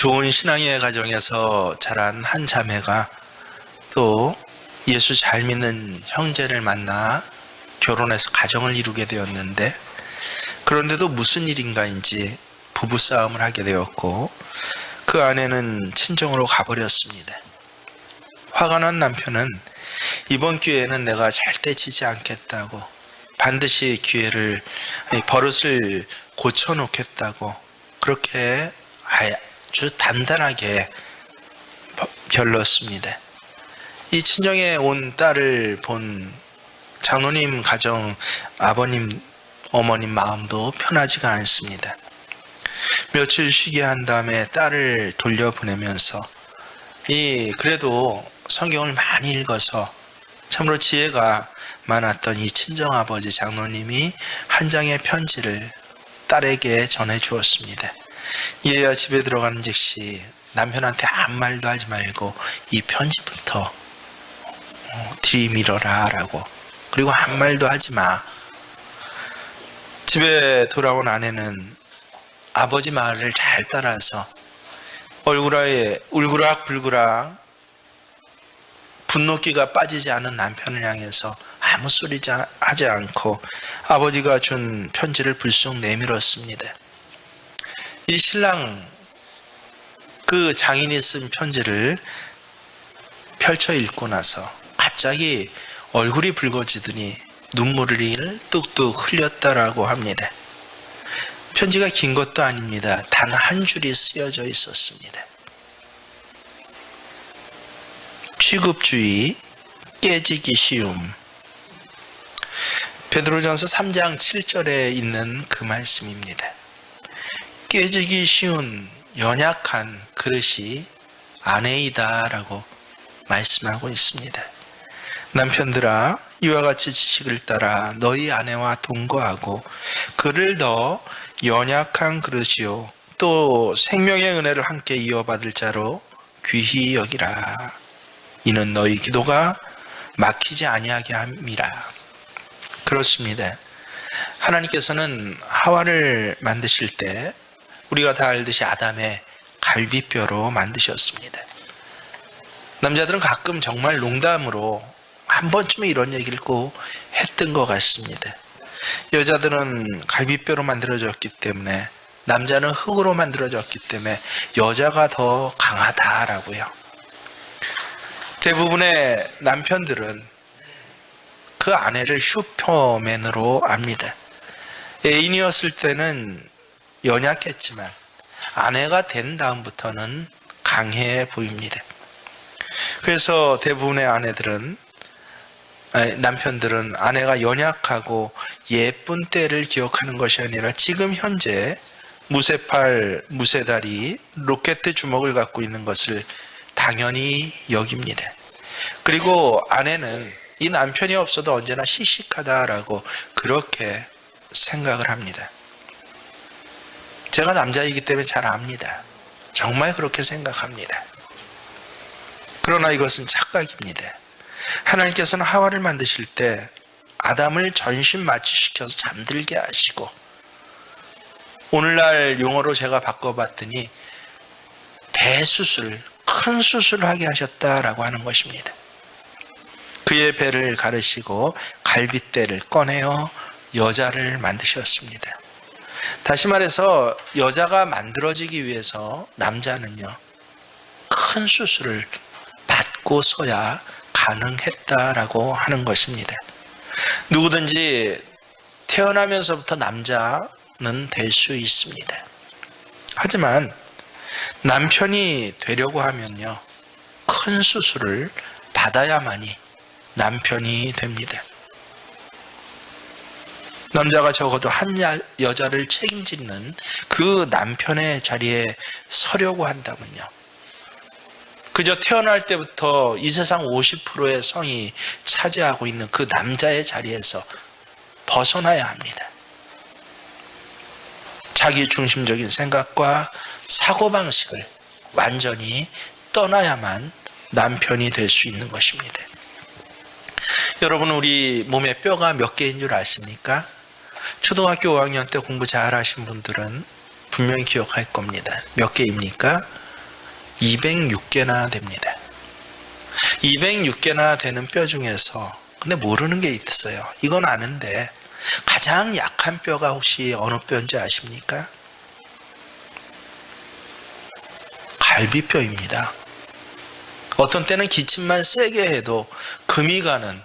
좋은 신앙의 가정에서 자란 한 자매가 또 예수 잘 믿는 형제를 만나 결혼해서 가정을 이루게 되었는데, 그런데도 무슨 일인가인지 부부싸움을 하게 되었고 그 아내는 친정으로 가버렸습니다. 화가 난 남편은 이번 기회에는 내가 절대 지지 않겠다고, 반드시 버릇을 고쳐놓겠다고 그렇게 아주 단단하게 결렀습니다. 이 친정에 온 딸을 본 장로님 가정 아버님 어머님 마음도 편하지가 않습니다. 며칠 쉬게 한 다음에 딸을 돌려보내면서 그래도 성경을 많이 읽어서 참으로 지혜가 많았던 이 친정아버지 장로님이 한 장의 편지를 딸에게 전해주었습니다. 얘야 집에 들어가는 즉시 남편한테 아무 말도 하지 말고 이 편지부터 들이밀어라 라고, 그리고 아무 말도 하지 마. 집에 돌아온 아내는 아버지 말을 잘 따라서 울그락불그락 분노기가 빠지지 않은 남편을 향해서 아무 소리 하지 않고 아버지가 준 편지를 불쑥 내밀었습니다. 이 신랑 그 장인이 쓴 편지를 펼쳐 읽고 나서 갑자기 얼굴이 붉어지더니 눈물을 뚝뚝 흘렸다라고 합니다. 편지가 긴 것도 아닙니다. 단 한 줄이 쓰여져 있었습니다. 취급주의, 깨지기 쉬움. 베드로전서 3장 7절에 있는 그 말씀입니다. 깨지기 쉬운 연약한 그릇이 아내이다 라고 말씀하고 있습니다. 남편들아, 이와 같이 지식을 따라 너희 아내와 동거하고 그를 더 연약한 그릇이요 또 생명의 은혜를 함께 이어받을 자로 귀히 여기라. 이는 너희 기도가 막히지 아니하게 함이라. 그렇습니다. 하나님께서는 하와를 만드실 때 우리가 다 알듯이 아담의 갈비뼈로 만드셨습니다. 남자들은 가끔 정말 농담으로 한 번쯤은 이런 얘기를 꼭 했던 것 같습니다. 여자들은 갈비뼈로 만들어졌기 때문에, 남자는 흙으로 만들어졌기 때문에 여자가 더 강하다라고요. 대부분의 남편들은 그 아내를 슈퍼맨으로 압니다. 애인이었을 때는 연약했지만 아내가 된 다음부터는 강해 보입니다. 그래서 대부분의 남편들은 아내가 연약하고 예쁜 때를 기억하는 것이 아니라 지금 현재 무쇠팔, 무쇠다리, 로켓 주먹을 갖고 있는 것을 당연히 여깁니다. 그리고 아내는 이 남편이 없어도 언제나 씩씩하다라고 그렇게 생각을 합니다. 제가 남자이기 때문에 잘 압니다. 정말 그렇게 생각합니다. 그러나 이것은 착각입니다. 하나님께서는 하와를 만드실 때 아담을 전신마취시켜서 잠들게 하시고, 오늘날 용어로 제가 바꿔봤더니 대수술, 큰 수술을 하게 하셨다라고 하는 것입니다. 그의 배를 가르시고 갈빗대를 꺼내어 여자를 만드셨습니다. 다시 말해서 여자가 만들어지기 위해서 남자는요, 큰 수술을 받고서야 가능했다라고 하는 것입니다. 누구든지 태어나면서부터 남자는 될 수 있습니다. 하지만 남편이 되려고 하면요, 큰 수술을 받아야만이 남편이 됩니다. 남자가 적어도 한 여자를 책임지는 그 남편의 자리에 서려고 한다면요, 그저 태어날 때부터 이 세상 50%의 성이 차지하고 있는 그 남자의 자리에서 벗어나야 합니다. 자기 중심적인 생각과 사고방식을 완전히 떠나야만 남편이 될 수 있는 것입니다. 여러분, 우리 몸에 뼈가 몇 개인 줄 아십니까? 초등학교 5학년 때 공부 잘 하신 분들은 분명히 기억할 겁니다. 몇 개입니까? 206개나 됩니다. 206개나 되는 뼈 중에서 근데 모르는 게 있어요. 이건 아는데 가장 약한 뼈가 혹시 어느 뼈인지 아십니까? 갈비뼈입니다. 어떤 때는 기침만 세게 해도 금이 가는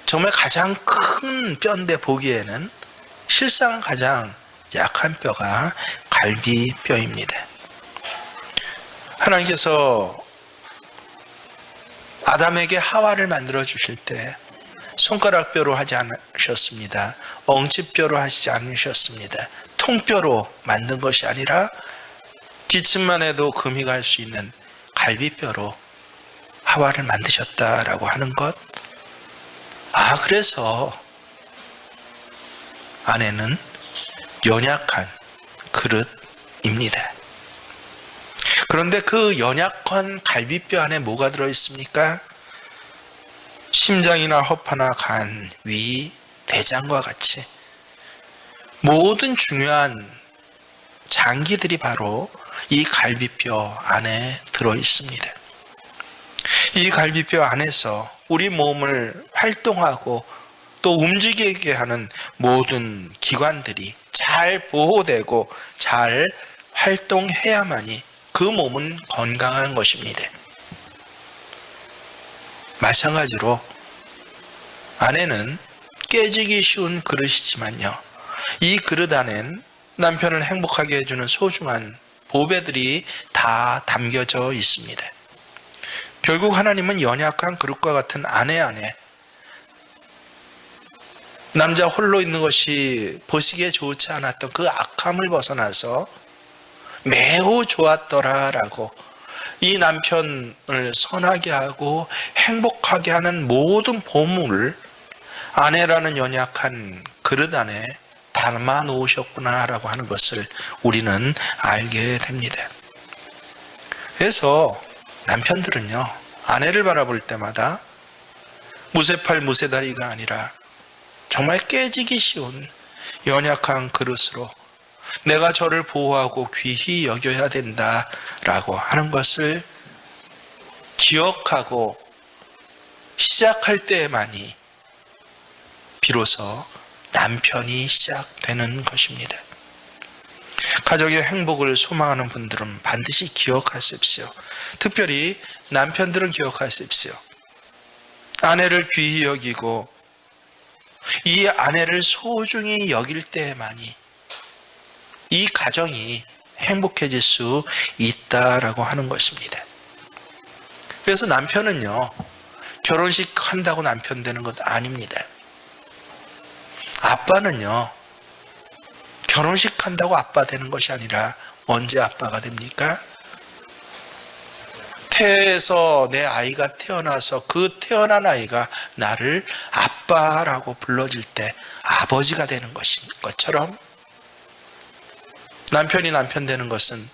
정말 가장 큰 뼈인데 보기에는 실상 가장 약한 뼈가 갈비뼈입니다. 하나님께서 아담에게 하와를 만들어 주실 때 손가락뼈로 하지 않으셨습니다. 엉치뼈로 하시지 않으셨습니다. 통뼈로 만든 것이 아니라 기침만 해도 금이 갈 수 있는 갈비뼈로 하와를 만드셨다라고 하는 것. 그래서 아내는 연약한 그릇입니다. 그런데 그 연약한 갈비뼈 안에 뭐가 들어있습니까? 심장이나 허파나 간, 위, 대장과 같이 모든 중요한 장기들이 바로 이 갈비뼈 안에 들어있습니다. 이 갈비뼈 안에서 우리 몸을 활동하고 또 움직이게 하는 모든 기관들이 잘 보호되고 잘 활동해야만이 그 몸은 건강한 것입니다. 마찬가지로 아내는 깨지기 쉬운 그릇이지만요, 이 그릇 안엔 남편을 행복하게 해주는 소중한 보배들이 다 담겨져 있습니다. 결국 하나님은 연약한 그릇과 같은 아내 안에 남자 홀로 있는 것이 보시기에 좋지 않았던 그 악함을 벗어나서 매우 좋았더라라고 이 남편을 선하게 하고 행복하게 하는 모든 보물을 아내라는 연약한 그릇 안에 담아 놓으셨구나라고 하는 것을 우리는 알게 됩니다. 그래서 남편들은요, 아내를 바라볼 때마다 무쇠팔 무쇠다리가 아니라 정말 깨지기 쉬운 연약한 그릇으로 내가 저를 보호하고 귀히 여겨야 된다라고 하는 것을 기억하고 시작할 때만이 비로소 남편이 시작되는 것입니다. 가족의 행복을 소망하는 분들은 반드시 기억하십시오. 특별히 남편들은 기억하십시오. 아내를 귀히 여기고 이 아내를 소중히 여길 때만이 이 가정이 행복해질 수 있다라고 하는 것입니다. 그래서 남편은요, 결혼식 한다고 남편 되는 것 아닙니다. 아빠는요, 결혼식 한다고 아빠 되는 것이 아니라 언제 아빠가 됩니까? 태에서 내 아이가 태어나서 그 태어난 아이가 나를 아빠라고 불러줄 때 아버지가 되는 것처럼 남편이 남편 되는 것은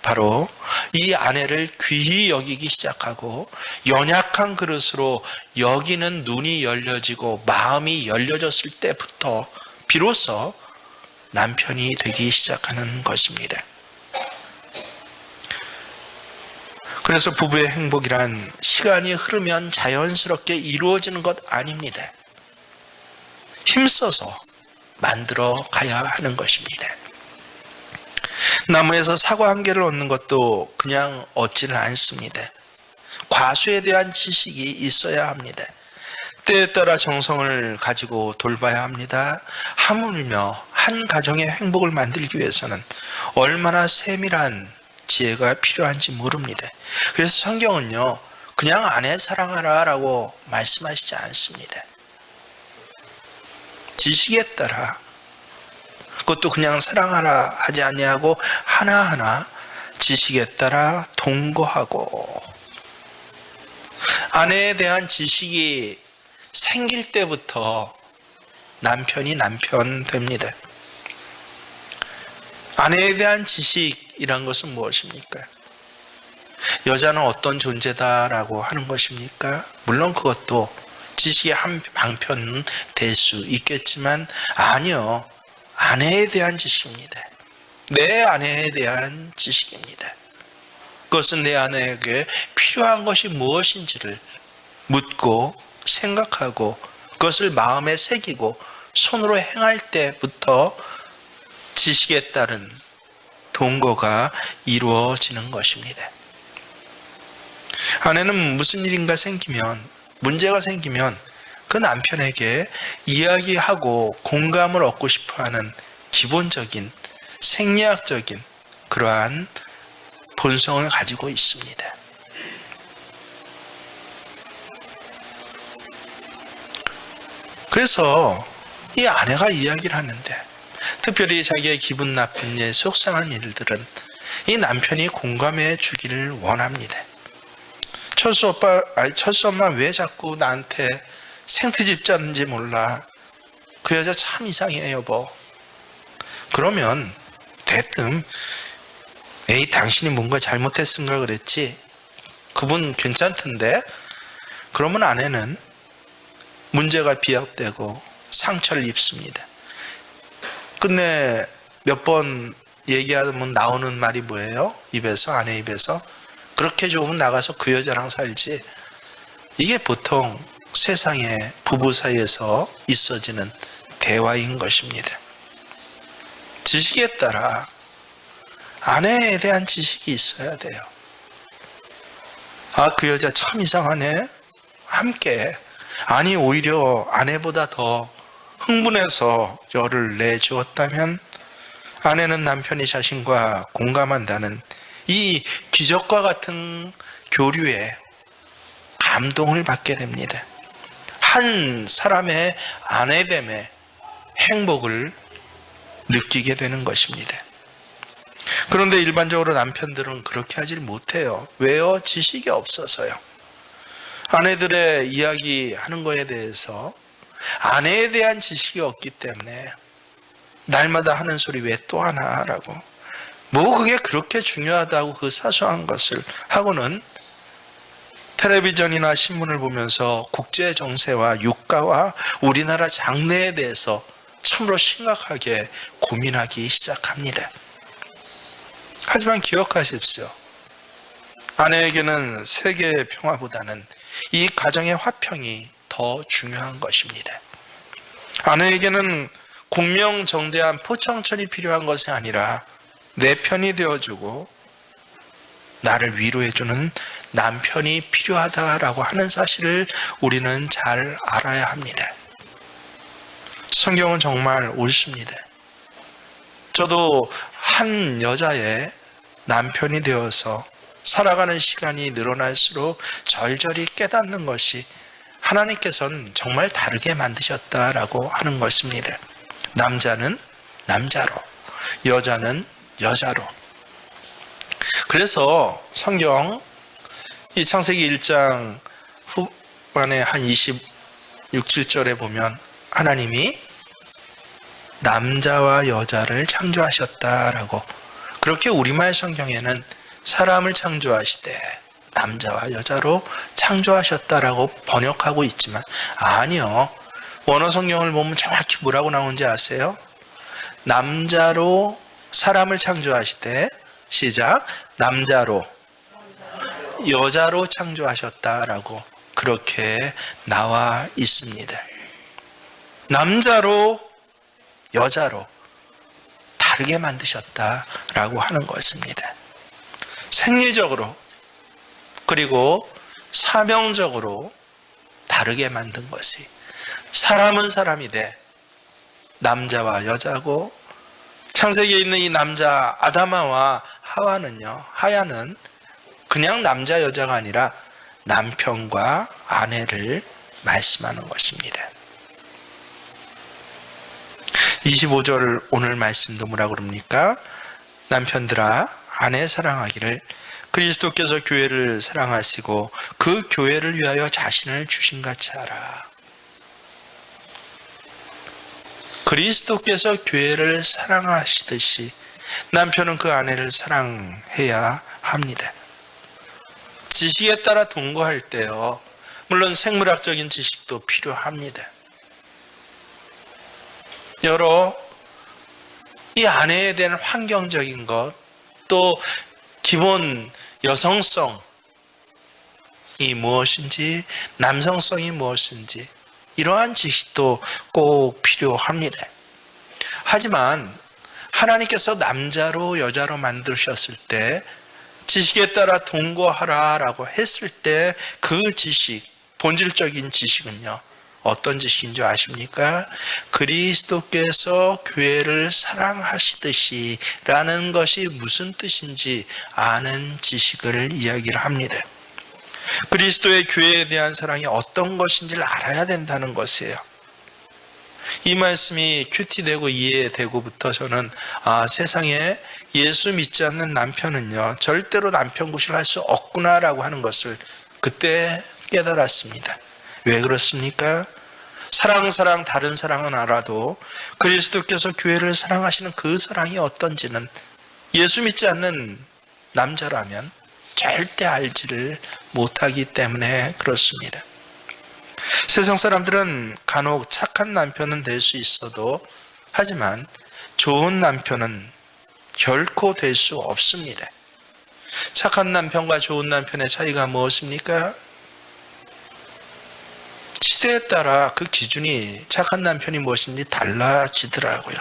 바로 이 아내를 귀히 여기기 시작하고 연약한 그릇으로 여기는 눈이 열려지고 마음이 열려졌을 때부터 비로소 남편이 되기 시작하는 것입니다. 그래서 부부의 행복이란 시간이 흐르면 자연스럽게 이루어지는 것 아닙니다. 힘써서 만들어 가야 하는 것입니다. 나무에서 사과 한 개를 얻는 것도 그냥 얻지는 않습니다. 과수에 대한 지식이 있어야 합니다. 때에 따라 정성을 가지고 돌봐야 합니다. 하물며 한 가정의 행복을 만들기 위해서는 얼마나 세밀한 지혜가 필요한지 모릅니다. 그래서 성경은요, 그냥 아내 사랑하라 라고 말씀하시지 않습니다. 지식에 따라, 그것도 그냥 사랑하라 하지 아니하고 하나하나 지식에 따라 동거하고, 아내에 대한 지식이 생길 때부터 남편이 남편 됩니다. 아내에 대한 지식이란 것은 무엇입니까? 여자는 어떤 존재다라고 하는 것입니까? 물론 그것도 지식의 한 방편은 될 수 있겠지만 아니요, 아내에 대한 지식입니다. 내 아내에 대한 지식입니다. 그것은 내 아내에게 필요한 것이 무엇인지를 묻고 생각하고 그것을 마음에 새기고 손으로 행할 때부터 지식에 따른 동거가 이루어지는 것입니다. 아내는 무슨 일인가 생기면, 문제가 생기면 그 남편에게 이야기하고 공감을 얻고 싶어하는 기본적인 생리학적인 그러한 본성을 가지고 있습니다. 그래서 이 아내가 이야기를 하는데, 특별히 자기의 기분 나쁜 일, 속상한 일들은 이 남편이 공감해 주기를 원합니다. 철수 엄마 왜 자꾸 나한테 생트집 잡는지 몰라. 그 여자 참 이상해 여보. 그러면 대뜸 에이 당신이 뭔가 잘못했은가 그랬지. 그분 괜찮던데. 그러면 아내는 문제가 비약되고 상처를 입습니다. 끝내 몇 번 얘기하면 나오는 말이 뭐예요? 입에서, 아내 입에서. 그렇게 좋으면 나가서 그 여자랑 살지. 이게 보통 세상의 부부 사이에서 있어지는 대화인 것입니다. 지식에 따라 아내에 대한 지식이 있어야 돼요. 아, 그 여자 참 이상하네. 함께. 아니, 오히려 아내보다 더 흥분해서 열을 내주었다면 아내는 남편이 자신과 공감한다는 이 기적과 같은 교류에 감동을 받게 됩니다. 한 사람의 아내됨의 행복을 느끼게 되는 것입니다. 그런데 일반적으로 남편들은 그렇게 하질 못해요. 왜요? 지식이 없어서요. 아내들의 이야기하는 거에 대해서 아내에 대한 지식이 없기 때문에 날마다 하는 소리 왜 또 하나 라고, 뭐 그게 그렇게 중요하다고 그 사소한 것을 하고는 텔레비전이나 신문을 보면서 국제 정세와 유가와 우리나라 장래에 대해서 참으로 심각하게 고민하기 시작합니다. 하지만 기억하십시오. 아내에게는 세계의 평화보다는 이 가정의 화평이 더 중요한 것입니다. 아내에게는 공명정대한 포청천이 필요한 것이 아니라 내 편이 되어주고 나를 위로해주는 남편이 필요하다라고 하는 사실을 우리는 잘 알아야 합니다. 성경은 정말 옳습니다. 저도 한 여자의 남편이 되어서 살아가는 시간이 늘어날수록 절절히 깨닫는 것이 하나님께서는 정말 다르게 만드셨다라고 하는 것입니다. 남자는 남자로, 여자는 여자로. 그래서 성경 이 창세기 1장 후반에 한 26, 7절에 보면 하나님이 남자와 여자를 창조하셨다라고, 그렇게 우리말 성경에는 사람을 창조하시되 남자와 여자로 창조하셨다라고 번역하고 있지만 아니요. 원어 성경을 보면 정확히 뭐라고 나오는지 아세요? 남자로 사람을 창조하시되, 시작, 남자로 여자로 창조하셨다라고 그렇게 나와 있습니다. 남자로 여자로 다르게 만드셨다라고 하는 것입니다. 생리적으로 그리고 사명적으로 다르게 만든 것이, 사람은 사람이 돼 남자와 여자고, 창세기에 있는 이 남자 아담아와 하야는 그냥 남자 여자가 아니라 남편과 아내를 말씀하는 것입니다. 25절 오늘 말씀도 뭐라고 그럽니까? 남편들아 아내 사랑하기를 그리스도께서 교회를 사랑하시고 그 교회를 위하여 자신을 주신 같이 하라. 그리스도께서 교회를 사랑하시듯이 남편은 그 아내를 사랑해야 합니다. 지식에 따라 동거할 때요, 물론 생물학적인 지식도 필요합니다. 여러 이 아내에 대한 환경적인 것, 또 기본 여성성이 무엇인지, 남성성이 무엇인지 이러한 지식도 꼭 필요합니다. 하지만 하나님께서 남자로 여자로 만드셨을 때 지식에 따라 동거하라라고 했을 때 그 지식, 본질적인 지식은요, 어떤 지식인 줄 아십니까? 그리스도께서 교회를 사랑하시듯이 라는 것이 무슨 뜻인지 아는 지식을 이야기를 합니다. 그리스도의 교회에 대한 사랑이 어떤 것인지를 알아야 된다는 것이에요. 이 말씀이 큐티되고 이해되고부터 저는 세상에 예수 믿지 않는 남편은요, 절대로 남편 구실을 할 수 없구나라고 하는 것을 그때 깨달았습니다. 왜 그렇습니까? 사랑 다른 사랑은 알아도 그리스도께서 교회를 사랑하시는 그 사랑이 어떤지는 예수 믿지 않는 남자라면 절대 알지를 못하기 때문에 그렇습니다. 세상 사람들은 간혹 착한 남편은 될 수 있어도, 하지만 좋은 남편은 결코 될 수 없습니다. 착한 남편과 좋은 남편의 차이가 무엇입니까? 시대에 따라 그 기준이, 착한 남편이 무엇인지 달라지더라고요.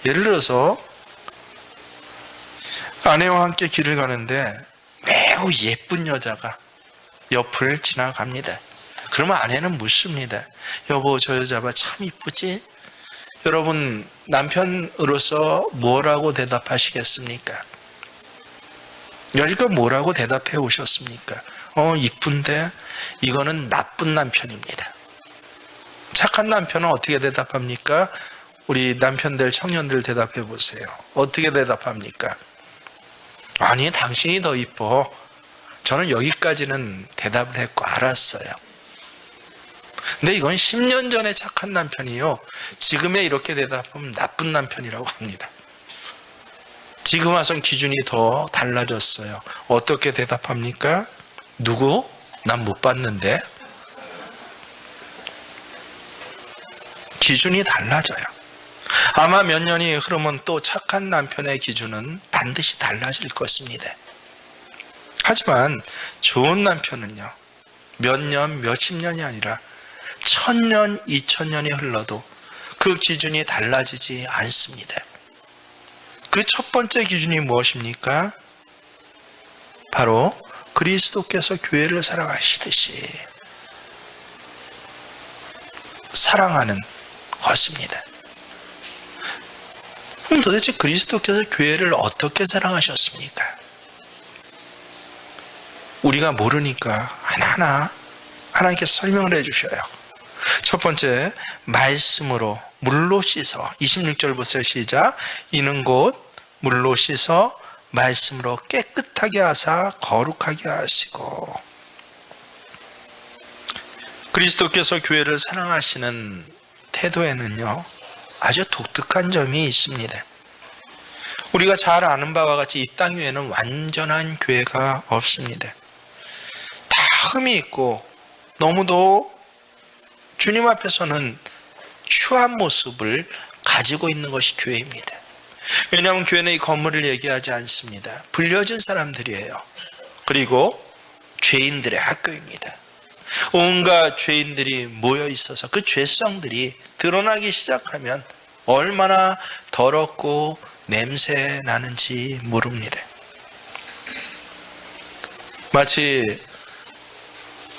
예를 들어서 아내와 함께 길을 가는데 매우 예쁜 여자가 옆을 지나갑니다. 그러면 아내는 묻습니다. 여보, 저 여자 봐, 참 이쁘지? 여러분, 남편으로서 뭐라고 대답하시겠습니까? 여지껏 뭐라고 대답해 오셨습니까? 이쁜데 이거는 나쁜 남편입니다. 착한 남편은 어떻게 대답합니까? 우리 남편들, 청년들 대답해 보세요. 어떻게 대답합니까? 아니, 당신이 더 이뻐. 저는 여기까지는 대답을 했고 알았어요. 근데 이건 10년 전에 착한 남편이요, 지금에 이렇게 대답하면 나쁜 남편이라고 합니다. 지금 와선 기준이 더 달라졌어요. 어떻게 대답합니까? 누구? 난 못 봤는데. 기준이 달라져요. 아마 몇 년이 흐르면 또 착한 남편의 기준은 반드시 달라질 것입니다. 하지만 좋은 남편은요, 몇 년, 몇십 년이 아니라 1000년, 2000년이 흘러도 그 기준이 달라지지 않습니다. 그 첫 번째 기준이 무엇입니까? 바로 그리스도께서 교회를 사랑하시듯이 사랑하는 것입니다. 그럼 도대체 그리스도께서 교회를 어떻게 사랑하셨습니까? 우리가 모르니까 하나하나 하나님께서 설명을 해주셔요. 첫 번째, 말씀으로 물로 씻어. 26절 보세요. 시작. 이는 곧 물로 씻어 말씀으로 깨끗하게 하사 거룩하게 하시고. 그리스도께서 교회를 사랑하시는 태도에는요, 아주 독특한 점이 있습니다. 우리가 잘 아는 바와 같이 이 땅 위에는 완전한 교회가 없습니다. 다 흠이 있고 너무도 주님 앞에서는 추한 모습을 가지고 있는 것이 교회입니다. 왜냐하면 교회는 이 건물을 얘기하지 않습니다. 불려진 사람들이에요. 그리고 죄인들의 학교입니다. 온갖 죄인들이 모여 있어서 그 죄성들이 드러나기 시작하면 얼마나 더럽고 냄새 나는지 모릅니다. 마치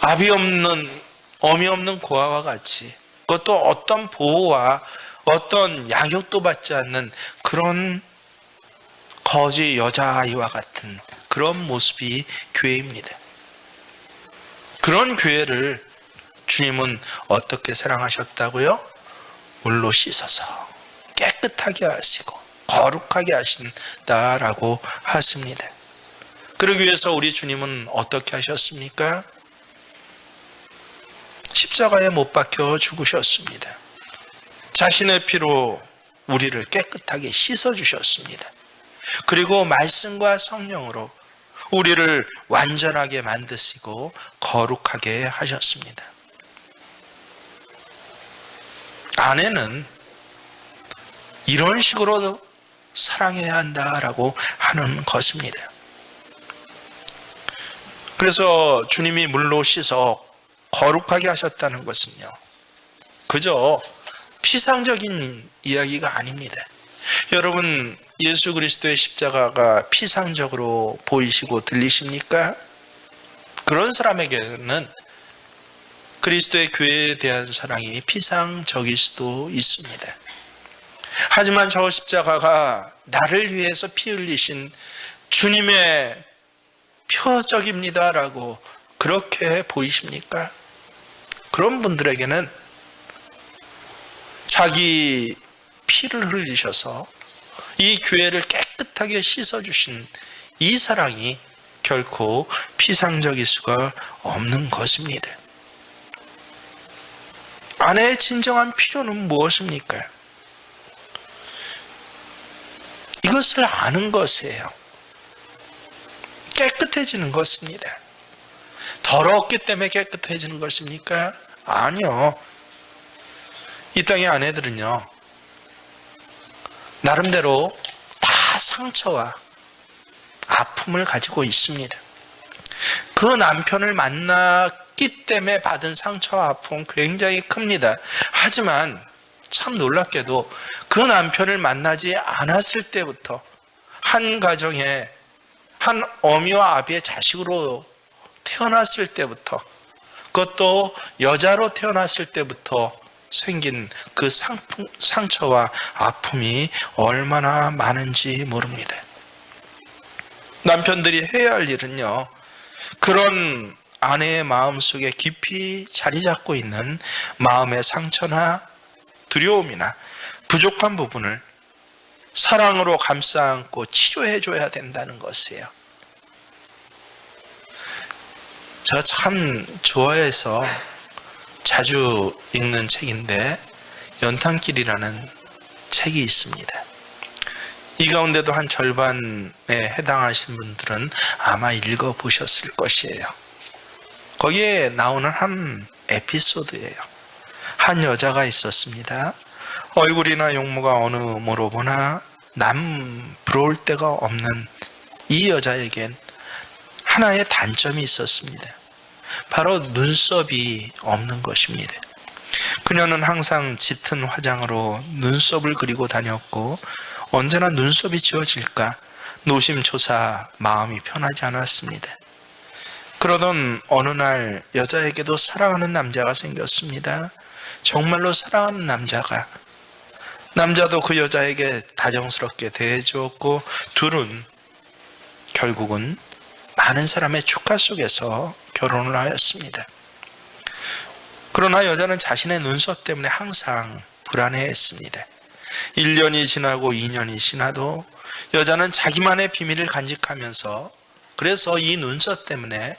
아비 없는, 어미 없는 고아와 같이, 그것도 어떤 보호와 어떤 양육도 받지 않는 그런 거지 여자아이와 같은 그런 모습이 교회입니다. 그런 교회를 주님은 어떻게 사랑하셨다고요? 물로 씻어서 깨끗하게 하시고 거룩하게 하신다라고 하십니다. 그러기 위해서 우리 주님은 어떻게 하셨습니까? 십자가에 못 박혀 죽으셨습니다. 자신의 피로 우리를 깨끗하게 씻어주셨습니다. 그리고 말씀과 성령으로 우리를 완전하게 만드시고 거룩하게 하셨습니다. 아내는 이런 식으로 사랑해야 한다라고 하는 것입니다. 그래서 주님이 물로 씻어 거룩하게 하셨다는 것은요, 그저 피상적인 이야기가 아닙니다. 여러분, 예수 그리스도의 십자가가 피상적으로 보이시고 들리십니까? 그런 사람에게는 그리스도의 교회에 대한 사랑이 피상적일 수도 있습니다. 하지만 저 십자가가 나를 위해서 피 흘리신 주님의 표적입니다라고 그렇게 보이십니까? 그런 분들에게는 자기 피를 흘리셔서 이 교회를 깨끗하게 씻어주신 이 사랑이 결코 피상적일 수가 없는 것입니다. 아내의 진정한 필요는 무엇입니까? 이것을 아는 것이에요. 깨끗해지는 것입니다. 더러웠기 때문에 깨끗해지는 것입니까? 아니요. 이 땅의 아내들은요, 나름대로 다 상처와 아픔을 가지고 있습니다. 그 남편을 만났기 때문에 받은 상처와 아픔은 굉장히 큽니다. 하지만 참 놀랍게도 그 남편을 만나지 않았을 때부터 한 가정에 한 어미와 아비의 자식으로 태어났을 때부터, 그것도 여자로 태어났을 때부터 생긴 그 상처와 아픔이 얼마나 많은지 모릅니다. 남편들이 해야 할 일은요, 그런 아내의 마음속에 깊이 자리 잡고 있는 마음의 상처나 두려움이나 부족한 부분을 사랑으로 감싸 안고 치료해 줘야 된다는 것이에요. 제가 참 좋아해서 자주 읽는 책인데 연탄길이라는 책이 있습니다. 이 가운데도 한 절반에 해당하시는 분들은 아마 읽어보셨을 것이에요. 거기에 나오는 한 에피소드예요. 한 여자가 있었습니다. 얼굴이나 용모가 어느 모로 보나 남 부러울 데가 없는 이 여자에겐 하나의 단점이 있었습니다. 바로 눈썹이 없는 것입니다. 그녀는 항상 짙은 화장으로 눈썹을 그리고 다녔고 언제나 눈썹이 지워질까 노심초사 마음이 편하지 않았습니다. 그러던 어느 날 여자에게도 사랑하는 남자가 생겼습니다. 정말로 사랑하는 남자도 그 여자에게 다정스럽게 대해주었고 둘은 결국은 많은 사람의 축하 속에서 결혼을 하였습니다. 그러나 여자는 자신의 눈썹 때문에 항상 불안해했습니다. 1년이 지나고 2년이 지나도 여자는 자기만의 비밀을 간직하면서, 그래서 이 눈썹 때문에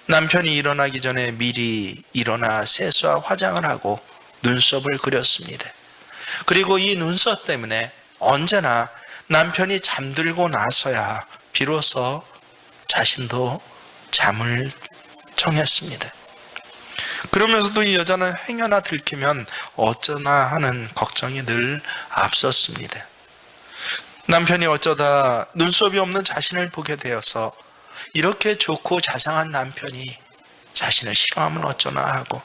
남편이 일어나기 전에 미리 일어나 세수와 화장을 하고 눈썹을 그렸습니다. 그리고 이 눈썹 때문에 언제나 남편이 잠들고 나서야 비로소 자신도 잠을 청했습니다. 그러면서도 이 여자는 행여나 들키면 어쩌나 하는 걱정이 늘 앞섰습니다. 남편이 어쩌다 눈썹이 없는 자신을 보게 되어서 이렇게 좋고 자상한 남편이 자신을 싫어하면 어쩌나 하고,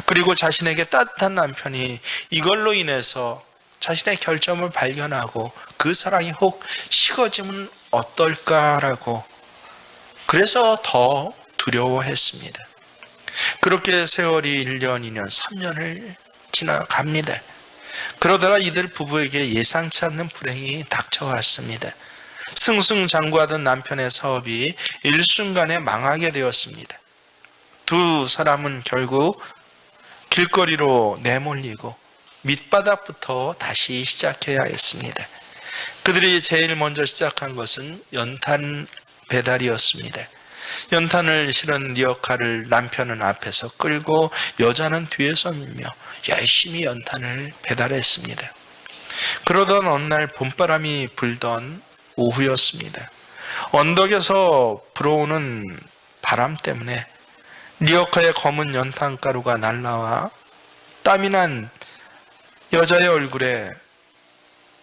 그리고 자신에게 따뜻한 남편이 이걸로 인해서 자신의 결점을 발견하고 그 사랑이 혹 식어지면 어떨까라고, 그래서 더 두려워했습니다. 그렇게 세월이 1년, 2년, 3년을 지나갑니다. 그러다가 이들 부부에게 예상치 않는 불행이 닥쳐왔습니다. 승승장구하던 남편의 사업이 일순간에 망하게 되었습니다. 두 사람은 결국 길거리로 내몰리고 밑바닥부터 다시 시작해야 했습니다. 그들이 제일 먼저 시작한 것은 연탄 배달이었습니다. 연탄을 실은 리어카를 남편은 앞에서 끌고 여자는 뒤에서 밀며 열심히 연탄을 배달했습니다. 그러던 어느 날 봄바람이 불던 오후였습니다. 언덕에서 불어오는 바람 때문에 리어카의 검은 연탄가루가 날라와 땀이 난 여자의 얼굴에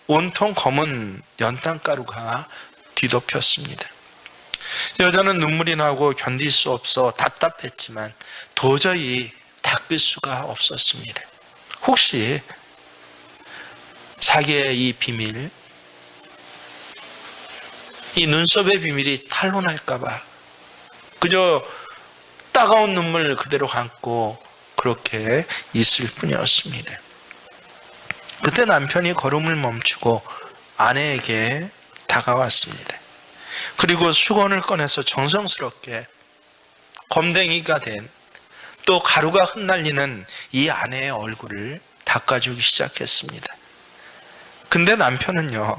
온통 검은 연탄가루가 뒤덮였습니다. 여자는 눈물이 나고 견딜 수 없어 답답했지만 도저히 닦을 수가 없었습니다. 혹시 자기의 이 비밀, 이 눈썹의 비밀이 탄로날까봐 그저 따가운 눈물 그대로 감고 그렇게 있을 뿐이었습니다. 그때 남편이 걸음을 멈추고 아내에게 다가왔습니다. 그리고 수건을 꺼내서 정성스럽게 검댕이가 된, 또 가루가 흩날리는 이 아내의 얼굴을 닦아주기 시작했습니다. 근데 남편은요,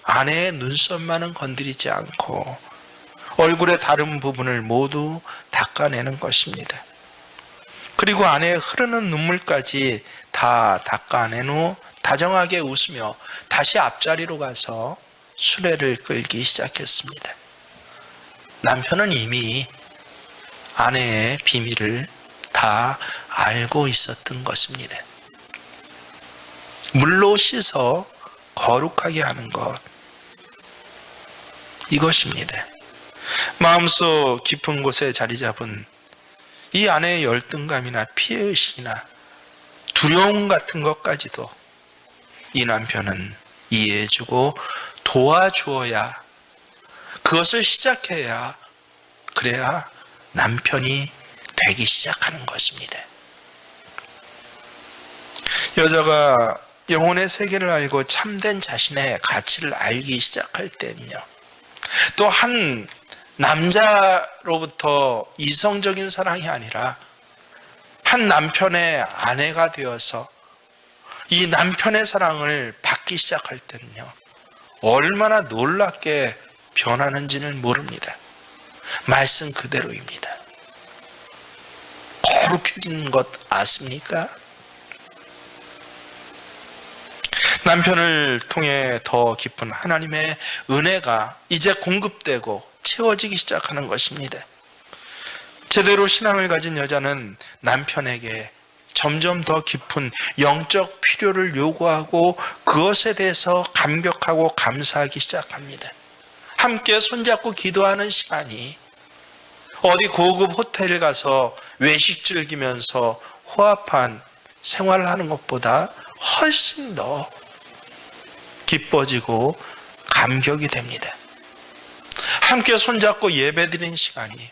아내의 눈썹만은 건드리지 않고 얼굴의 다른 부분을 모두 닦아내는 것입니다. 그리고 아내의 흐르는 눈물까지 다 닦아낸 후 다정하게 웃으며 다시 앞자리로 가서 수레를 끌기 시작했습니다. 남편은 이미 아내의 비밀을 다 알고 있었던 것입니다. 물로 씻어 거룩하게 하는 것, 이것입니다. 마음속 깊은 곳에 자리 잡은 이 아내의 열등감이나 피해의식이나 두려움 같은 것까지도 이 남편은 이해해주고 도와주어야, 그것을 시작해야, 그래야 남편이 되기 시작하는 것입니다. 여자가 영혼의 세계를 알고 참된 자신의 가치를 알기 시작할 때는요, 또 한 남자로부터 이성적인 사랑이 아니라 한 남편의 아내가 되어서 이 남편의 사랑을 받기 시작할 때는요, 얼마나 놀랍게 변하는지는 모릅니다. 말씀 그대로입니다. 거룩해지는 것 아십니까? 남편을 통해 더 깊은 하나님의 은혜가 이제 공급되고 채워지기 시작하는 것입니다. 제대로 신앙을 가진 여자는 남편에게 점점 더 깊은 영적 필요를 요구하고 그것에 대해서 감격하고 감사하기 시작합니다. 함께 손잡고 기도하는 시간이 어디 고급 호텔 가서 외식 즐기면서 호합한 생활을 하는 것보다 훨씬 더 기뻐지고 감격이 됩니다. 함께 손잡고 예배드린 시간이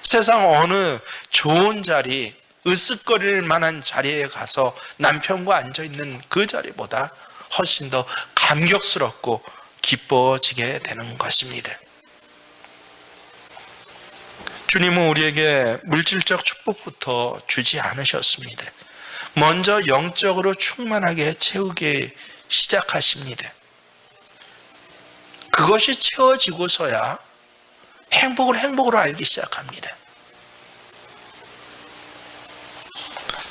세상 어느 좋은 자리, 으쓱거릴 만한 자리에 가서 남편과 앉아있는 그 자리보다 훨씬 더 감격스럽고 기뻐지게 되는 것입니다. 주님은 우리에게 물질적 축복부터 주지 않으셨습니다. 먼저 영적으로 충만하게 채우기 시작하십니다. 그것이 채워지고서야 행복을 행복으로 알기 시작합니다.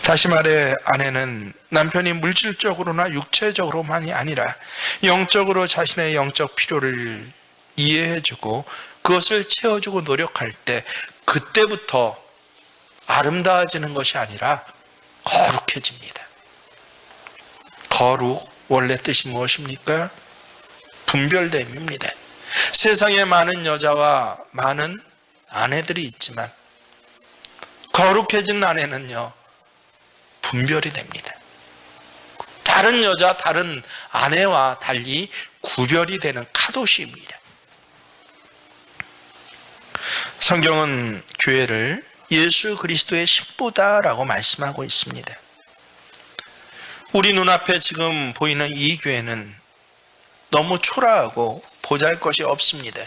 다시 말해, 아내는 남편이 물질적으로나 육체적으로만이 아니라 영적으로 자신의 영적 필요를 이해해주고 그것을 채워주고 노력할 때 그때부터 아름다워지는 것이 아니라 거룩해집니다. 거룩, 원래 뜻이 무엇입니까? 분별됨입니다. 세상에 많은 여자와 많은 아내들이 있지만 거룩해진 아내는요, 분별이 됩니다. 다른 여자, 다른 아내와 달리 구별이 되는 카도시입니다. 성경은 교회를 예수 그리스도의 신부다라고 말씀하고 있습니다. 우리 눈앞에 지금 보이는 이 교회는 너무 초라하고 보잘것이 없습니다.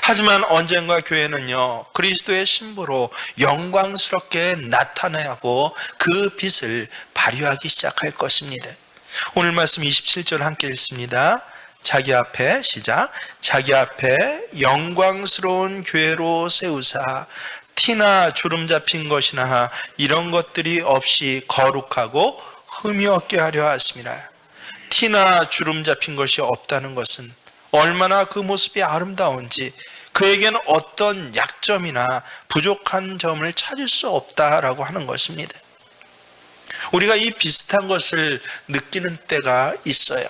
하지만 언젠가 교회는요, 그리스도의 신부로 영광스럽게 나타나고 그 빛을 발휘하기 시작할 것입니다. 오늘 말씀 27절 함께 읽습니다. 자기 앞에, 시작. 자기 앞에 영광스러운 교회로 세우사 티나 주름 잡힌 것이나 이런 것들이 없이 거룩하고 흠이 없게 하려 하심이라. 티나 주름 잡힌 것이 없다는 것은 얼마나 그 모습이 아름다운지, 그에게는 어떤 약점이나 부족한 점을 찾을 수 없다라고 하는 것입니다. 우리가 이 비슷한 것을 느끼는 때가 있어요.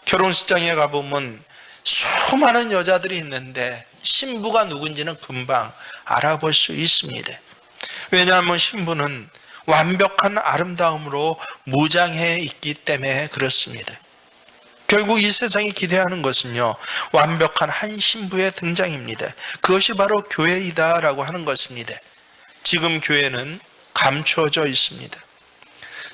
결혼식장에 가보면 수많은 여자들이 있는데 신부가 누군지는 금방 알아볼 수 있습니다. 왜냐하면 신부는 완벽한 아름다움으로 무장해 있기 때문에 그렇습니다. 결국 이 세상이 기대하는 것은요, 완벽한 한 신부의 등장입니다. 그것이 바로 교회이다라고 하는 것입니다. 지금 교회는 감추어져 있습니다.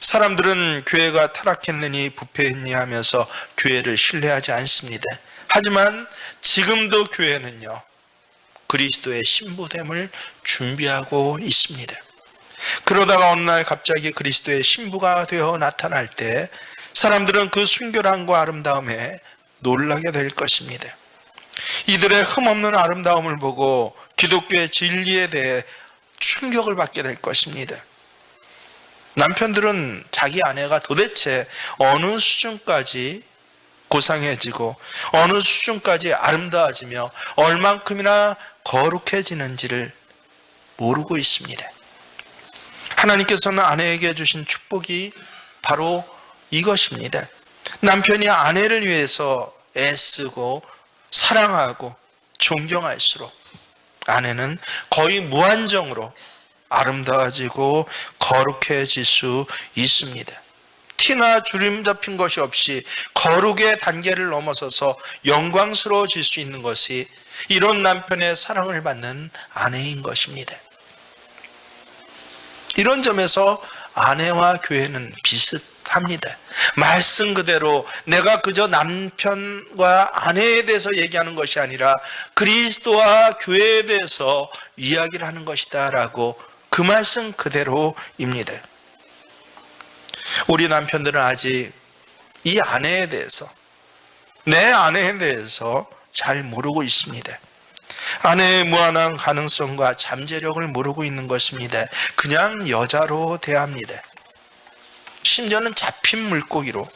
사람들은 교회가 타락했느니 부패했니 하면서 교회를 신뢰하지 않습니다. 하지만 지금도 교회는요, 그리스도의 신부됨을 준비하고 있습니다. 그러다가 어느 날 갑자기 그리스도의 신부가 되어 나타날 때 사람들은 그 순결함과 아름다움에 놀라게 될 것입니다. 이들의 흠없는 아름다움을 보고 기독교의 진리에 대해 충격을 받게 될 것입니다. 남편들은 자기 아내가 도대체 어느 수준까지 고상해지고 어느 수준까지 아름다워지며 얼만큼이나 거룩해지는지를 모르고 있습니다. 하나님께서는 아내에게 주신 축복이 바로 이것입니다. 남편이 아내를 위해서 애쓰고 사랑하고 존경할수록 아내는 거의 무한정으로 아름다워지고 거룩해질 수 있습니다. 티나 주름 잡힌 것이 없이 거룩의 단계를 넘어서서 영광스러워질 수 있는 것이 이런 남편의 사랑을 받는 아내인 것입니다. 이런 점에서 아내와 교회는 비슷합니다. 말씀 그대로 내가 그저 남편과 아내에 대해서 얘기하는 것이 아니라 그리스도와 교회에 대해서 이야기를 하는 것이다 라고 그 말씀 그대로입니다. 우리 남편들은 아직 이 아내에 대해서, 내 아내에 대해서 잘 모르고 있습니다. 아내의 무한한 가능성과 잠재력을 모르고 있는 것입니다. 그냥 여자로 대합니다. 심지어는 잡힌 물고기로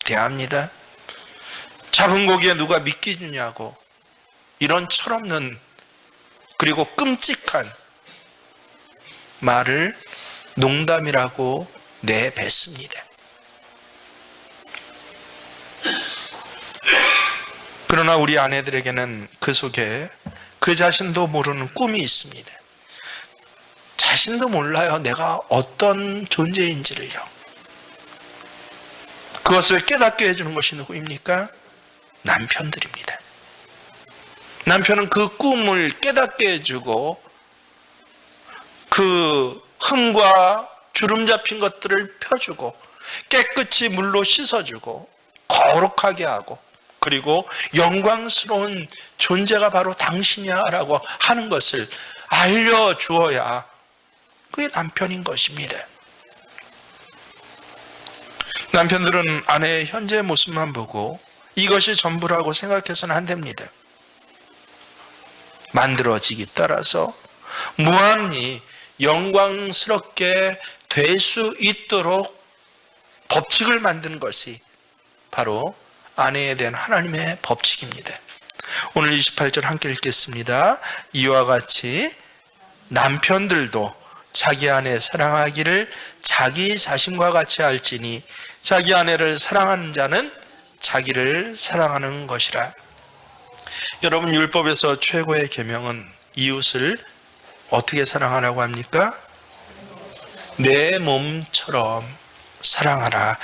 대합니다. 잡은 고기에 누가 미끼 주냐고, 이런 철없는 그리고 끔찍한 말을 농담이라고 내뱉습니다. 그러나 우리 아내들에게는 그 속에 그 자신도 모르는 꿈이 있습니다. 자신도 몰라요. 내가 어떤 존재인지를요. 그것을 깨닫게 해주는 것이 누구입니까? 남편들입니다. 남편은 그 꿈을 깨닫게 해주고 그 흠과 주름 잡힌 것들을 펴주고 깨끗이 물로 씻어주고 거룩하게 하고 그리고 영광스러운 존재가 바로 당신이야 라고 하는 것을 알려주어야 그게 남편인 것입니다. 남편들은 아내의 현재 모습만 보고 이것이 전부라고 생각해서는 안 됩니다. 만들어지기 따라서 무한히 영광스럽게 될 수 있도록 법칙을 만드는 것이 바로 아내에 대한 하나님의 법칙입니다. 오늘 28절 함께 읽겠습니다. 이와 같이 남편들도 자기 아내 사랑하기를 자기 자신과 같이 알지니 자기 아내를 사랑하는 자는 자기를 사랑하는 것이라. 여러분, 율법에서 최고의 계명은 이웃을 어떻게 사랑하라고 합니까? 내 몸처럼 사랑하라.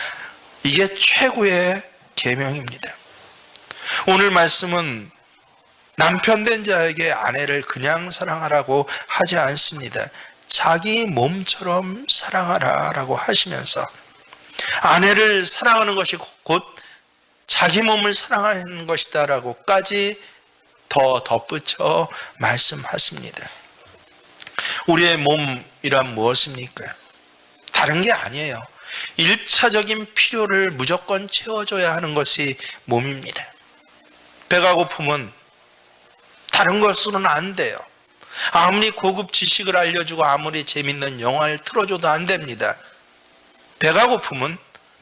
이게 최고의 계명입니다. 오늘 말씀은 남편 된 자에게 아내를 그냥 사랑하라고 하지 않습니다. 자기 몸처럼 사랑하라 라고 하시면서 아내를 사랑하는 것이 곧 자기 몸을 사랑하는 것이다 라고까지 더 덧붙여 말씀하십니다. 우리의 몸이란 무엇입니까? 다른 게 아니에요. 1차적인 필요를 무조건 채워줘야 하는 것이 몸입니다. 배가 고프면 다른 것으로는 안 돼요. 아무리 고급 지식을 알려주고 아무리 재밌는 영화를 틀어줘도 안 됩니다. 배가 고프면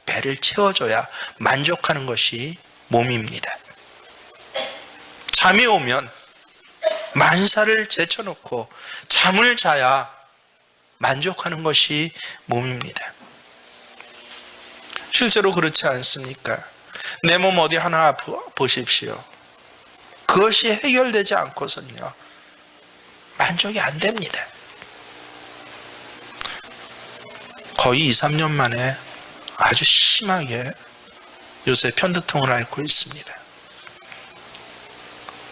배를 채워줘야 만족하는 것이 몸입니다. 잠이 오면 만사를 제쳐놓고 잠을 자야 만족하는 것이 몸입니다. 실제로 그렇지 않습니까? 내 몸 어디 하나 보십시오. 그것이 해결되지 않고선요, 만족이 안 됩니다. 거의 2, 3년 만에 아주 심하게 요새 편두통을 앓고 있습니다.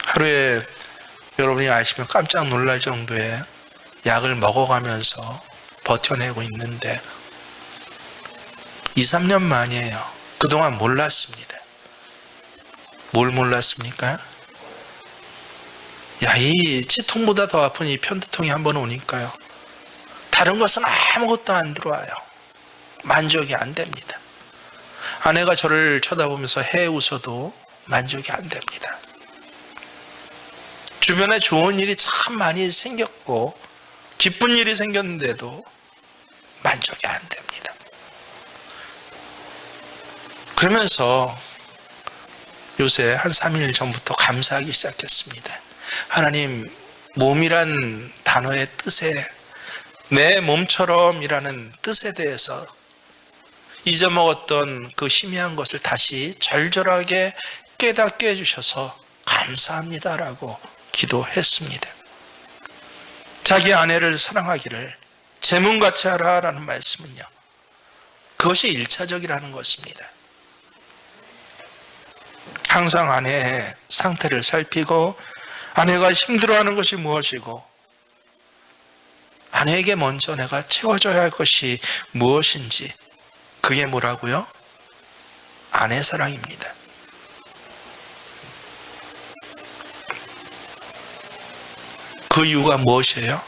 하루에 여러분이 아시면 깜짝 놀랄 정도의 약을 먹어가면서 버텨내고 있는데 2, 3년 만이에요. 그동안 몰랐습니다. 뭘 몰랐습니까? 야, 이 치통보다 더 아픈 이 편두통이 한번 오니까요, 다른 것은 아무것도 안 들어와요. 만족이 안 됩니다. 아내가 저를 쳐다보면서 해웃어도 만족이 안 됩니다. 주변에 좋은 일이 참 많이 생겼고 기쁜 일이 생겼는데도 만족이 안 됩니다. 그러면서 요새 한 3일 전부터 감사하기 시작했습니다. 하나님, 몸이란 단어의 뜻에, 내 몸처럼이라는 뜻에 대해서 잊어먹었던 그 희미한 것을 다시 절절하게 깨닫게 해주셔서 감사합니다라고 기도했습니다. 자기 아내를 사랑하기를 제 몸같이 하라라는 말씀은요, 그것이 1차적이라는 것입니다. 항상 아내의 상태를 살피고 아내가 힘들어하는 것이 무엇이고 아내에게 먼저 내가 채워줘야 할 것이 무엇인지, 그게 뭐라고요? 아내 사랑입니다. 그 이유가 무엇이에요?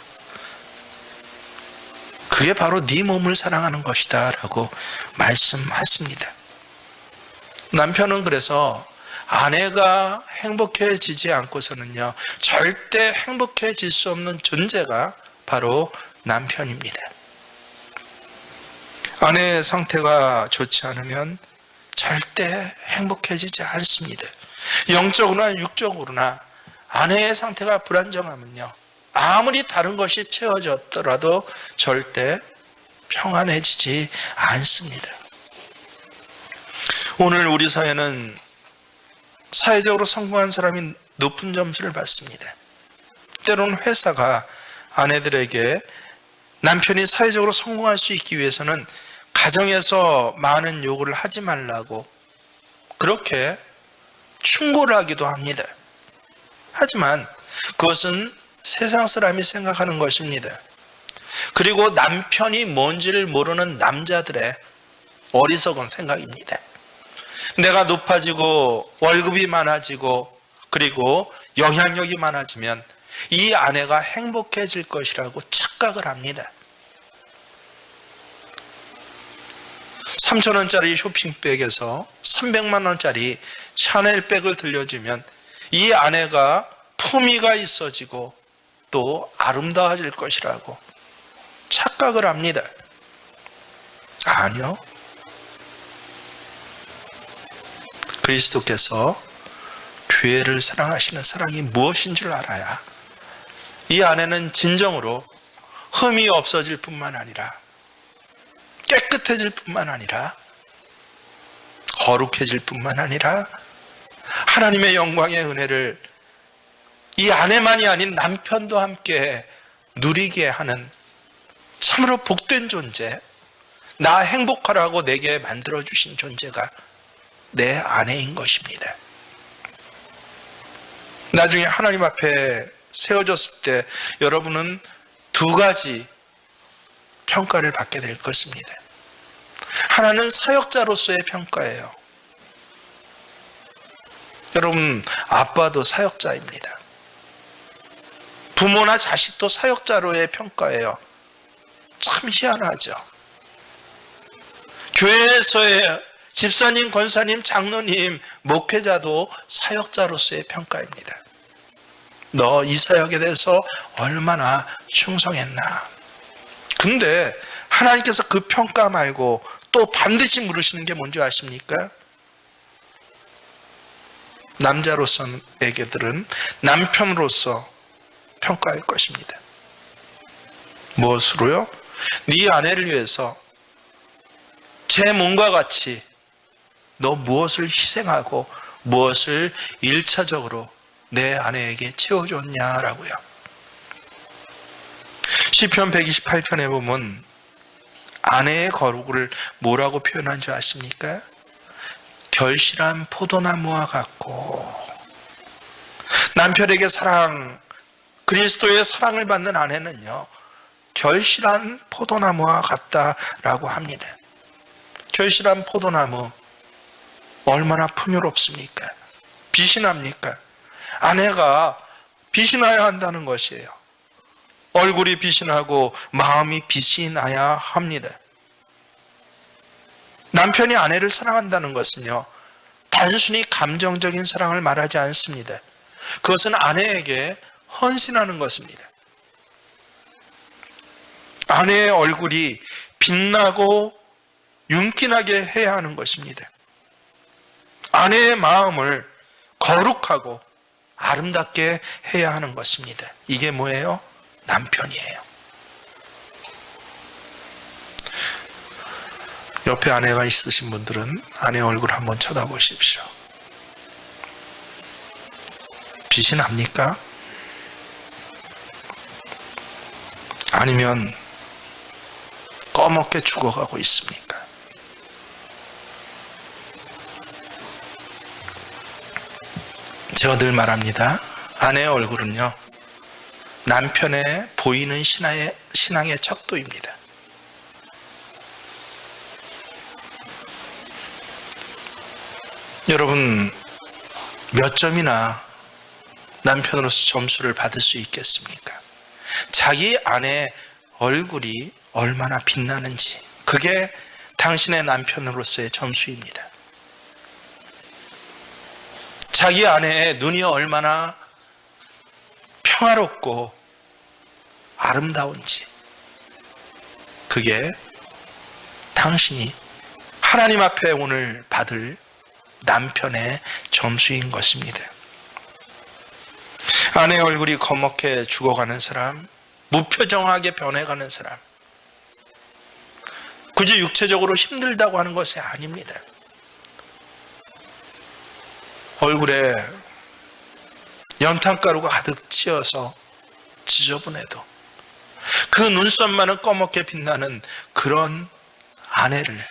그게 바로 네 몸을 사랑하는 것이다 라고 말씀하십니다. 남편은 그래서 아내가 행복해지지 않고서는요, 절대 행복해질 수 없는 존재가 바로 남편입니다. 아내의 상태가 좋지 않으면 절대 행복해지지 않습니다. 영적으로나 육적으로나 아내의 상태가 불안정하면요, 아무리 다른 것이 채워졌더라도 절대 평안해지지 않습니다. 오늘 우리 사회는 사회적으로 성공한 사람이 높은 점수를 받습니다. 때로는 회사가 아내들에게 남편이 사회적으로 성공할 수 있기 위해서는 가정에서 많은 요구를 하지 말라고 그렇게 충고를 하기도 합니다. 하지만 그것은 세상 사람이 생각하는 것입니다. 그리고 남편이 뭔지를 모르는 남자들의 어리석은 생각입니다. 내가 높아지고 월급이 많아지고 그리고 영향력이 많아지면 이 아내가 행복해질 것이라고 착각을 합니다. 3,000원짜리 쇼핑백에서 300만 원짜리 샤넬백을 들려주면 이 아내가 품위가 있어지고 또 아름다워질 것이라고 착각을 합니다. 아니요. 그리스도께서 교회를 사랑하시는 사랑이 무엇인 줄 알아야 이 아내는 진정으로 흠이 없어질 뿐만 아니라 깨끗해질 뿐만 아니라 거룩해질 뿐만 아니라 하나님의 영광의 은혜를 이 아내만이 아닌 남편도 함께 누리게 하는 참으로 복된 존재, 나 행복하라고 내게 만들어주신 존재가 내 아내인 것입니다. 나중에 하나님 앞에 세워졌을 때 여러분은 두 가지 평가를 받게 될 것입니다. 하나는 사역자로서의 평가예요. 여러분, 아빠도 사역자입니다. 부모나 자식도 사역자로의 평가예요. 참 희한하죠. 교회에서의 집사님, 권사님, 장로님, 목회자도 사역자로서의 평가입니다. 너 이 사역에 대해서 얼마나 충성했나. 근데 하나님께서 그 평가 말고 또 반드시 물으시는 게 뭔지 아십니까? 남자로서에게들은 남편으로서 평가할 것입니다. 무엇으로요? 네 아내를 위해서 제 몸과 같이 너 무엇을 희생하고 무엇을 1차적으로 내 아내에게 채워줬냐라고요. 시편 128편에 보면 아내의 거룩을 뭐라고 표현한 줄 아십니까? 결실한 포도나무와 같고, 남편에게 그리스도의 사랑을 받는 아내는요, 결실한 포도나무와 같다라고 합니다. 결실한 포도나무 얼마나 풍요롭습니까? 빛이 납니까? 아내가 빛이 나야 한다는 것이에요. 얼굴이 빛이 나고 마음이 빛이 나야 합니다. 남편이 아내를 사랑한다는 것은요, 단순히 감정적인 사랑을 말하지 않습니다. 그것은 아내에게 헌신하는 것입니다. 아내의 얼굴이 빛나고 윤기나게 해야 하는 것입니다. 아내의 마음을 거룩하고 아름답게 해야 하는 것입니다. 이게 뭐예요? 남편이에요. 옆에 아내가 있으신 분들은 아내 얼굴 한번 쳐다보십시오. 빛이 납니까? 아니면 꺼멓게 죽어가고 있습니까? 제가 늘 말합니다. 아내의 얼굴은요, 남편의 보이는 신앙의 척도입니다. 여러분, 몇 점이나 남편으로서 점수를 받을 수 있겠습니까? 자기 아내의 얼굴이 얼마나 빛나는지, 그게 당신의 남편으로서의 점수입니다. 자기 아내의 눈이 얼마나 평화롭고 아름다운지, 그게 당신이 하나님 앞에 오늘 받을 남편의 점수인 것입니다. 아내의 얼굴이 검게 죽어가는 사람, 무표정하게 변해가는 사람, 굳이 육체적으로 힘들다고 하는 것이 아닙니다. 얼굴에 연탄가루가 가득 찌어서 지저분해도 그 눈썹만은 검게 빛나는 그런 아내를,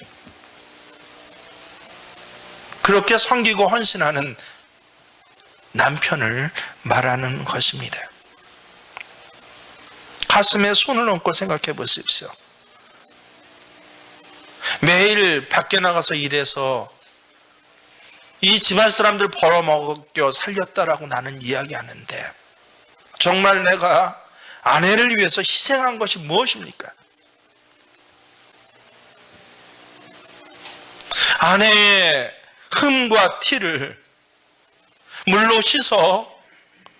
그렇게 섬기고 헌신하는 남편을 말하는 것입니다. 가슴에 손을 얹고 생각해 보십시오. 매일 밖에 나가서 일해서 이 집안 사람들 벌어먹여 살렸다라고 나는 이야기하는데, 정말 내가 아내를 위해서 희생한 것이 무엇입니까? 아내의 흠과 티를 물로 씻어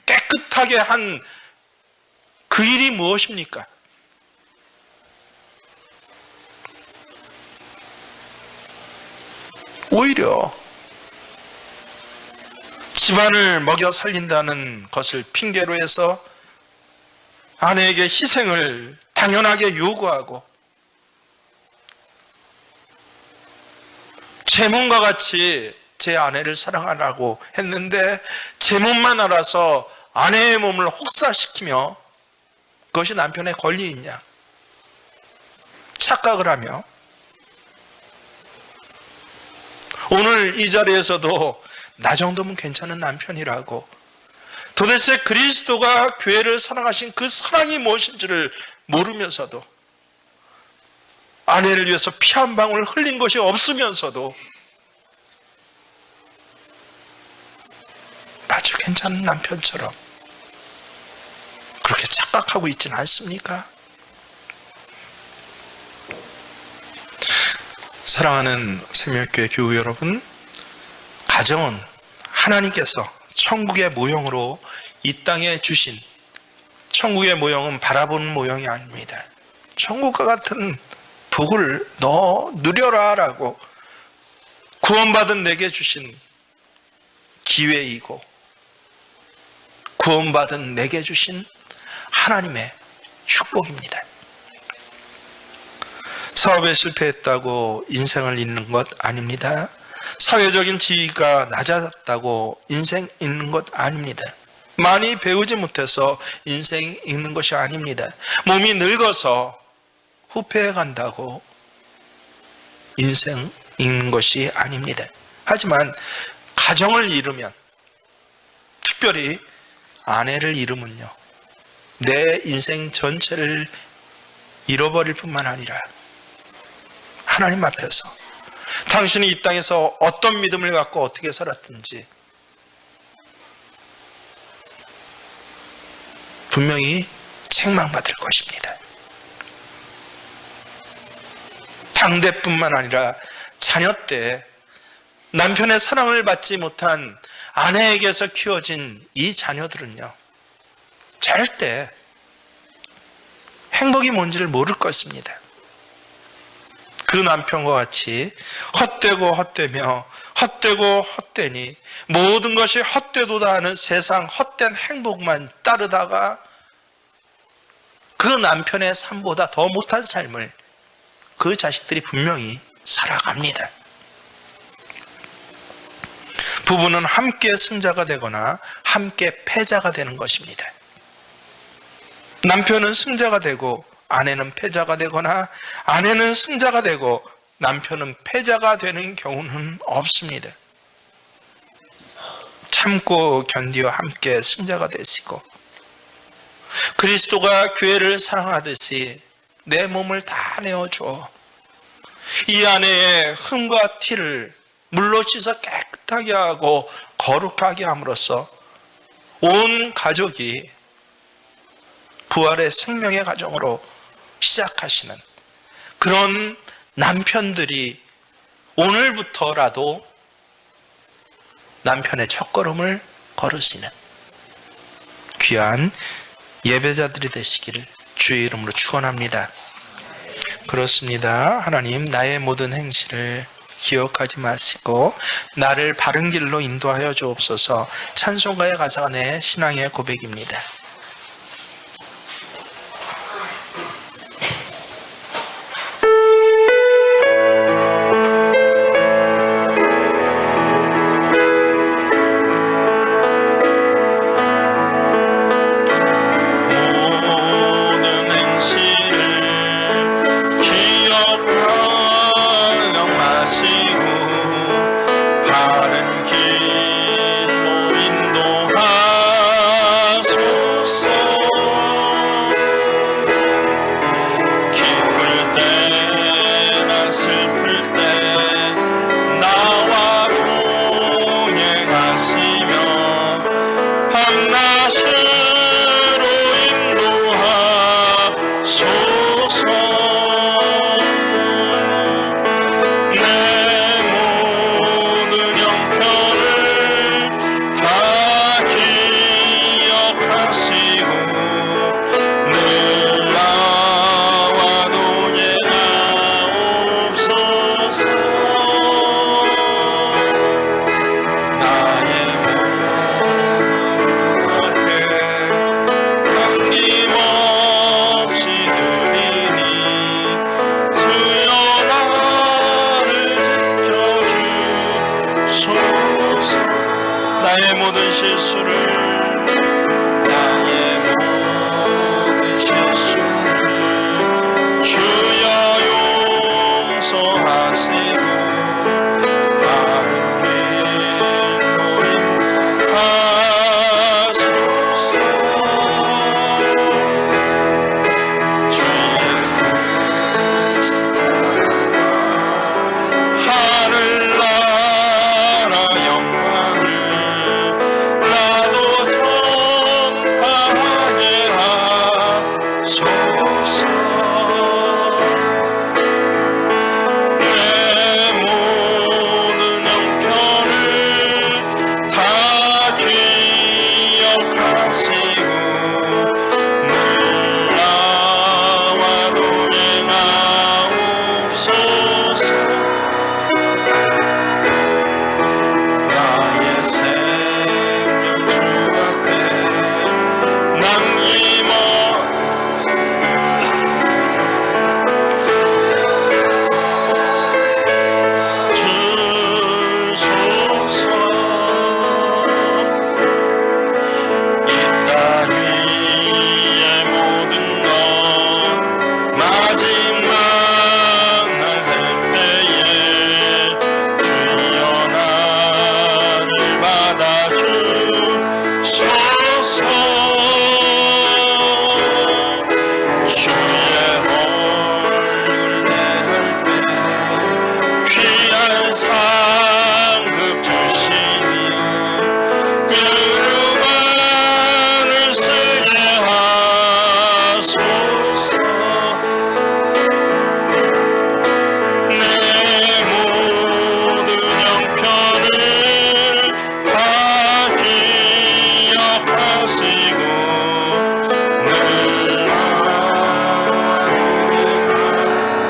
깨끗하게 한 그 일이 무엇입니까? 오히려 집안을 먹여 살린다는 것을 핑계로 해서 아내에게 희생을 당연하게 요구하고, 제 몸과 같이 제 아내를 사랑하라고 했는데 제 몸만 알아서 아내의 몸을 혹사시키며, 그것이 남편의 권리이냐 착각을 하며, 오늘 이 자리에서도 나 정도면 괜찮은 남편이라고, 도대체 그리스도가 교회를 사랑하신 그 사랑이 무엇인지를 모르면서도, 아내를 위해서 피 한 방울 흘린 것이 없으면서도 아주 괜찮은 남편처럼 그렇게 착각하고 있지는 않습니까? 사랑하는 생명교회 교우 여러분, 가정은 하나님께서 천국의 모형으로 이 땅에 주신, 천국의 모형은 바라보는 모형이 아닙니다. 천국과 같은 복을 너 누려라 라고 구원받은 내게 주신 기회이고, 구원받은 내게 주신 하나님의 축복입니다. 사업에 실패했다고 인생을 잃는 것 아닙니다. 사회적인 지위가 낮았다고 인생 잃는 것 아닙니다. 많이 배우지 못해서 인생 잃는 것이 아닙니다. 몸이 늙어서 후퇴해 간다고 인생 잃는 것이 아닙니다. 하지만 가정을 잃으면, 특별히 아내를 잃으면요, 내 인생 전체를 잃어버릴 뿐만 아니라 하나님 앞에서 당신이 이 땅에서 어떤 믿음을 갖고 어떻게 살았든지 분명히 책망받을 것입니다. 당대뿐만 아니라 자녀 때 남편의 사랑을 받지 못한 아내에게서 키워진 이 자녀들은요, 절대 행복이 뭔지를 모를 것입니다. 그 남편과 같이 헛되고 헛되며 헛되고 헛되니 모든 것이 헛되도다 하는 세상 헛된 행복만 따르다가 그 남편의 삶보다 더 못한 삶을 그 자식들이 분명히 살아갑니다. 부부는 함께 승자가 되거나 함께 패자가 되는 것입니다. 남편은 승자가 되고 아내는 패자가 되거나 아내는 승자가 되고 남편은 패자가 되는 경우는 없습니다. 참고 견디와 함께 승자가 되시고 그리스도가 교회를 사랑하듯이 내 몸을 다 내어줘 이 아내의 흠과 티를 물로 씻어 깨끗하게 하고 거룩하게 함으로써 온 가족이 부활의 생명의 가정으로 시작하시는 그런 남편들이 오늘부터라도 남편의 첫걸음을 걸으시는 귀한 예배자들이 되시기를 주의 이름으로 축원합니다. 그렇습니다. 하나님, 나의 모든 행실을 기억하지 마시고 나를 바른 길로 인도하여 주옵소서. 찬송가의 가사가 내 신앙의 고백입니다. 나의 모든 실수를 주여 용서하시고 하늘나라 영광을 나도 상급 주시니 유루만을 쓰게 하소서. 내 모든 형편을 다 기억하시고 늘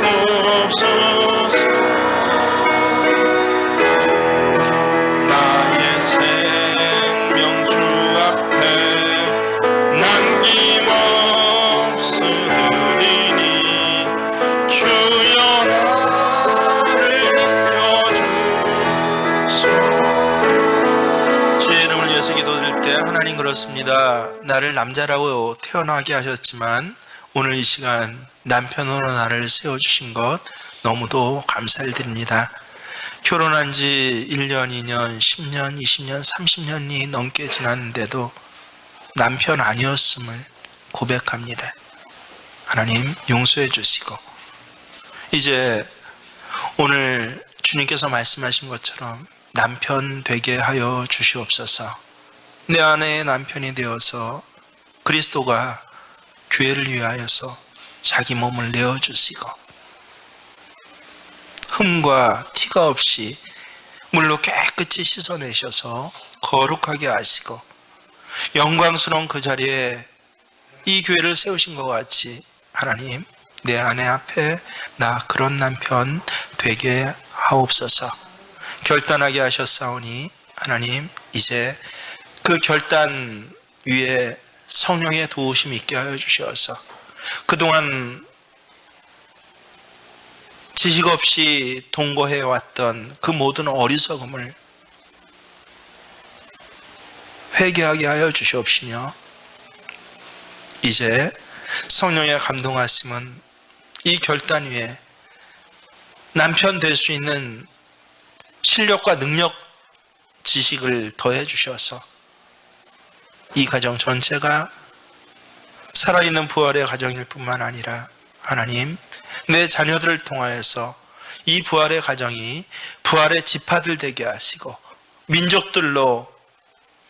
나옵소서. 나의 생명 주 앞에 남김없이 드리니 주여 나를 느껴주소서. 주의 이름을 위해서 기도드릴 때 하나님 그렇습니다. 나를 남자라고 태어나게 하셨지만 오늘 이 시간 남편으로 나를 세워주신 것 너무도 감사를 드립니다. 결혼한 지 1년, 2년, 10년, 20년, 30년이 넘게 지났는데도 남편 아니었음을 고백합니다. 하나님 용서해 주시고 이제 오늘 주님께서 말씀하신 것처럼 남편 되게 하여 주시옵소서. 내 아내의 남편이 되어서 그리스도가 교회를 위하여서 자기 몸을 내어주시고 흠과 티가 없이 물로 깨끗이 씻어내셔서 거룩하게 하시고 영광스러운 그 자리에 이 교회를 세우신 것 같이 하나님 내 아내 앞에 나 그런 남편 되게 하옵소서. 결단하게 하셨사오니 하나님 이제 그 결단 위에 성령의 도우심이 있게 하여 주셔서 그동안 지식 없이 동거해왔던 그 모든 어리석음을 회개하게 하여 주시옵시며 이제 성령의 감동하심은 이 결단 위에 남편 될 수 있는 실력과 능력, 지식을 더해 주셔서 이 가정 전체가 살아있는 부활의 가정일 뿐만 아니라 하나님 내 자녀들을 통하여서 이 부활의 가정이 부활의 지파들 되게 하시고 민족들로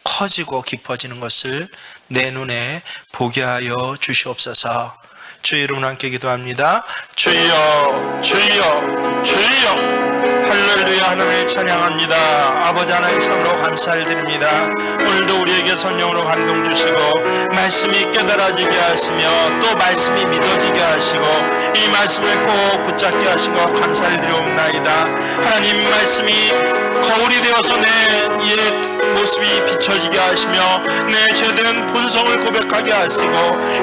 커지고 깊어지는 것을 내 눈에 보게 하여 주시옵소서. 주의 이름으로 함께 기도합니다. 주여 주여 주여 할렐루야. 하나님을 찬양합니다. 아버지 하나님 참으로 감사를 드립니다. 오늘도 우리에게 성령으로 감동 주시고 말씀이 깨달아지게 하시며 또 말씀이 믿어지게 하시고 이 말씀을 꼭 붙잡게 하시고 감사를 드리옵나이다. 하나님 말씀이 거울이 되어서 내 옛 모습이 비춰지게 하시며 내 죄된 본성을 고백하게 하시고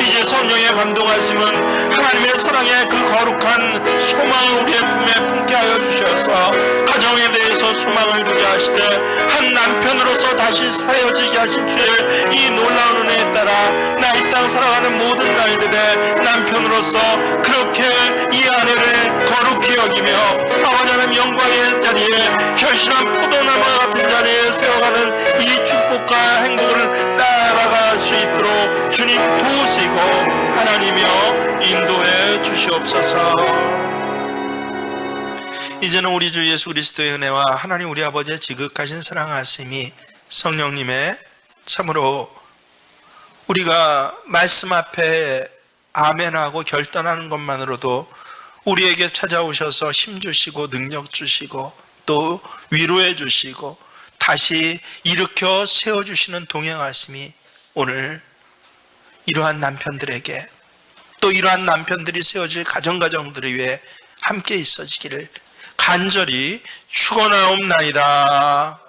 이제 성령의 감동하심은 하나님의 사랑의 그 거룩한 소망을 우리의 품에 품게 하여 주셔서 가정에 대해서 소망을 두게 하시되 한 남편으로서 다시 사여지게 하신 주의 이 놀라운 은혜에 따라 나 이 땅 살아가는 모든 날들에 남편으로서 그렇게 이 아내를 거룩히 여기며 아버지 하나님 영광의 자리에 결실한 포도나무와 같은 자리에 세워가는 이 축복과 행복을 따라갈 수 있도록 주님 도우시고 하나님이여 인도해 주시옵소서. 이제는 우리 주 예수 그리스도의 은혜와 하나님 우리 아버지의 지극하신 사랑하심이 성령님의 참으로 우리가 말씀 앞에 아멘하고 결단하는 것만으로도 우리에게 찾아오셔서 힘 주시고 능력 주시고 또 위로해 주시고 다시 일으켜 세워주시는 동행하심이 오늘 이러한 남편들에게 또 이러한 남편들이 세워질 가정들을 위해 함께 있어지기를 간절히 축원하옵나이다.